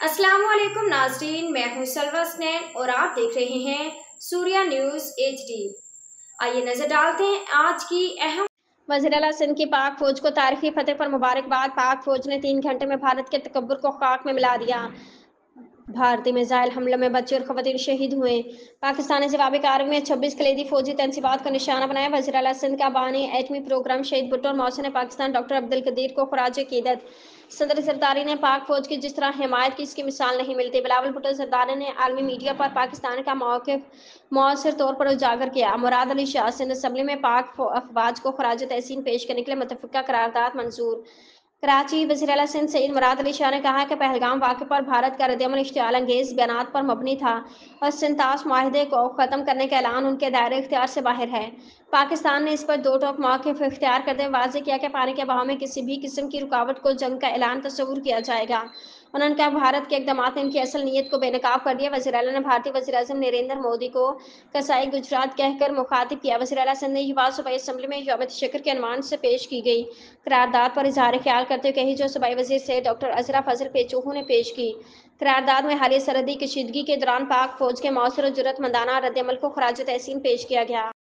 अस्सलाम वालेकुम नाज़रीन, मैं हूं सलवा स्नैन और आप देख रहे हैं सूर्या न्यूज़ HD। आइए नजर डालते हैं आज की अहम। वज़ीर-ए-आला सिंध की पाक फौज को तारीखी फतह पर मुबारकबाद। पाक फौज ने 3 घंटे में भारत के तकब्बुर को खाक में मिला दिया। भारतीय मिसाइल हमले में बच्चे और खवातीन शहीद हुए। पाकिस्तानी जवाबी कार्रवाई में 26 कलीदी फौजी तनसीबात को निशाना बनाया। वज़ीर-ए-आला सिंध का बानी एटमी प्रोग्राम शहीद भुट्टो और मौसम ने पाकिस्तान डॉक्टर अब्दुल कदीर को खराज अकीदत। सदर जरदारी ने पाक फौज की जिस तरह हिमायत की इसकी मिसाल नहीं मिलती। बिलावल भुट्टो जरदारी ने आलमी मीडिया पर पाकिस्तान का मौक़िफ़ मौसर तौर पर उजागर किया। मुराद अली शाह सिंध असम्बली में पाक अफवाज को खराज तहसीन पेश करने के लिए मुत्तफ़िक़ा करारदाद मंजूर। कराची। वज़ीर-ए-आला सिंध सईद मुराद अली शाह ने कहा कि पहलगाम वाक़े पर भारत का रद्द-ए-अमल इश्तिआल अंगेज़ बयानात पर मबनी था और सिंतास माहिदे को ख़त्म करने का ऐलान उनके दायरे इख्तियार से बाहर है। पाकिस्तान ने इस पर दो टोक मौक़िफ़ इख्तियार करते हुए वाज़ेह किया कि पानी के बहाव में किसी भी किस्म की रुकावट को जंग का ऐलान तस्वुर किया जाएगा। उन्होंने कहा भारत के इक़दामात ने इनकी असल नीयत को बेनकाब कर दिया। वज़ीर-ए-आला ने भारतीय वज़ीर-ए-आज़म नरेंद्र मोदी को कसाई गुजरात कहकर मुखातिब किया। वज़ीर-ए-आला सिंध ने युवा सूबाई असम्बली में यौम तशक्कुर के अनवान से पेश की गई करारदाद पर इज़हार ख्याल करते हुए कही जो सूबाई वज़ीर से डॉक्टर अज़रा फज़ल पेचूहो ने पेश की। करारदाद में हालिया सरहदी कशीदगी के दौरान पाक फ़ौज के मौसर और जुर्रतमंदाना रद्द-ए-अमल को खराज तहसीन पेश किया गया।